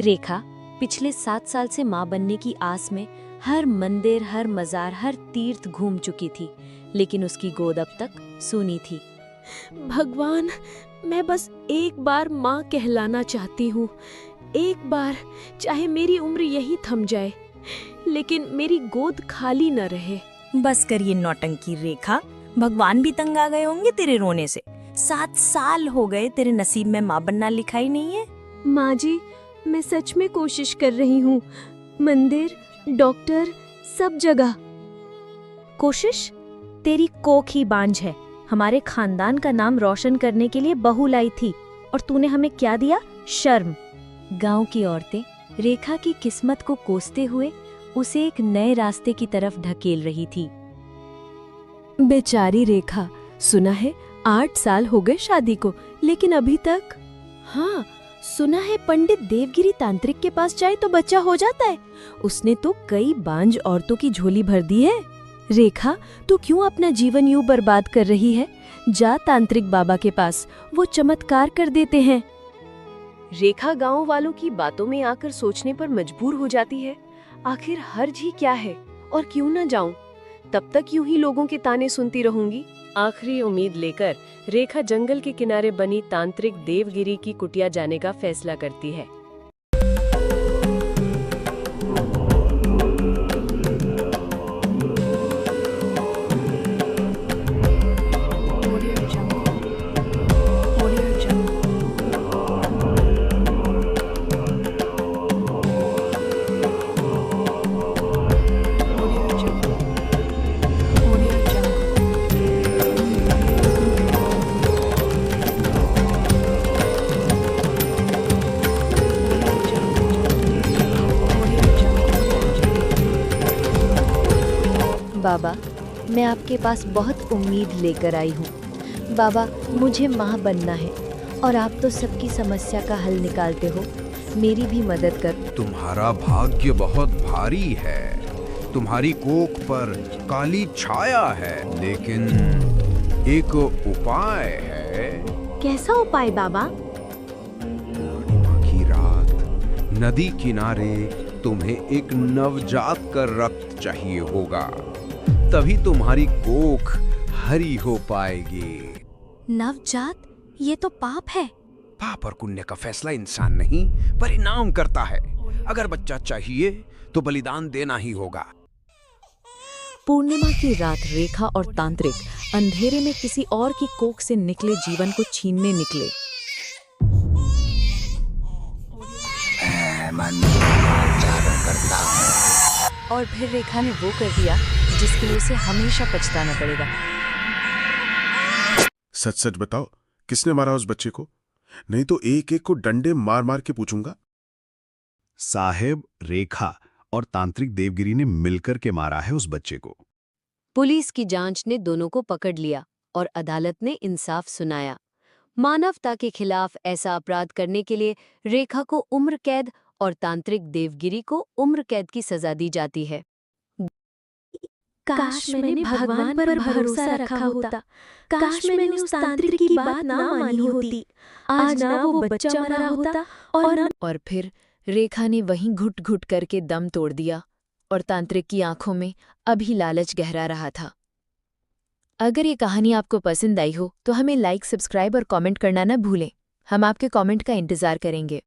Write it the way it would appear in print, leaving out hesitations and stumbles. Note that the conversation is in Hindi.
रेखा पिछले 7 साल से माँ बनने की आस में हर मंदिर, हर मजार, हर तीर्थ घूम चुकी थी, लेकिन उसकी गोद अब तक सूनी थी। भगवान, मैं बस एक बार माँ कहलाना चाहती हूँ। एक बार, चाहे मेरी उम्र यही थम जाए, लेकिन मेरी गोद खाली न रहे। बस कर ये नौटंकी रेखा, भगवान भी तंग आ गए होंगे तेरे रोने से। 7 साल हो गए, तेरे नसीब में माँ बनना लिखा ही नहीं है। माँ जी, मैं सच में कोशिश कर रही हूँ। मंदिर, डॉक्टर, सब जगह। कोशिश? तेरी कोख ही बांझ है। हमारे खानदान का नाम रोशन करने के लिए बहू लाई थी, और तूने हमें क्या दिया? शर्म। गांव की औरतें रेखा की किस्मत को कोसते हुए उसे एक नए रास्ते की तरफ ढकेल रही थी। बेचारी रेखा, सुना है 8 साल हो गए शादी को, लेकिन अभी तक। हाँ, सुना है पंडित देवगिरी तांत्रिक के पास जाए तो बच्चा हो जाता है। उसने तो कई बांझ औरतों की झोली भर दी है। रेखा, तू क्यों अपना जीवन यूं बर्बाद कर रही है? जा तांत्रिक बाबा के पास, वो चमत्कार कर देते हैं। रेखा गांव वालों की बातों में आकर सोचने पर मजबूर हो जाती है, आखिर हर्ज ही क्या है और क्यों न जाऊं? तब तक यूं ही लोगों के ताने सुनती रहूंगी। आखिरी उम्मीद लेकर रेखा जंगल के किनारे बनी तांत्रिक देवगिरी की कुटिया जाने का फैसला करती है। बाबा, मैं आपके पास बहुत उम्मीद लेकर आई हूँ। बाबा, मुझे माँ बनना है और आप तो सबकी समस्या का हल निकालते हो, मेरी भी मदद कर। तुम्हारा भाग्य बहुत भारी है। तुम्हारी कोख पर काली छाया है, लेकिन एक उपाय है। कैसा उपाय बाबा? पूर्णिमा की रात नदी किनारे तुम्हें एक नवजात का रक्त चाहिए होगा, तभी तुम्हारी कोख हरी हो पाएगी। नवजात? ये तो पाप है। पाप और पुण्य का फैसला इंसान नहीं, परिणाम करता है। अगर बच्चा चाहिए तो बलिदान देना ही होगा। पूर्णिमा की रात रेखा और तांत्रिक अंधेरे में किसी और की कोख से निकले जीवन को छीनने निकले। और फिर रेखा ने वो कर दिया जिसके लिए उसे हमेशा पछताना पड़ेगा। सच सच बताओ, किसने मारा उस बच्चे को? नहीं तो एक एक को डंडे मार मार के पूछूंगा। साहेब, रेखा और तांत्रिक देवगिरी ने मिलकर के मारा है उस बच्चे को। पुलिस की जांच ने दोनों को पकड़ लिया और अदालत ने इंसाफ सुनाया। मानवता के खिलाफ ऐसा अपराध करने के लिए रेखा को उम्र कैद और तांत्रिक देवगिरी को उम्र कैद की सजा दी जाती है। काश मैंने भगवान पर भरोसा रखा होता। काश मैंने उस तांत्रिक की बात ना मानी होती। आज ना वो बच्चा मरा होता और फिर रेखा ने वहीं घुट घुट करके दम तोड़ दिया, और तांत्रिक की आंखों में अभी लालच गहरा रहा था। अगर ये कहानी आपको पसंद आई हो तो हमें लाइक, सब्सक्राइब और कमेंट करना न भूलें। हम आपके कमेंट का इंतजार करेंगे।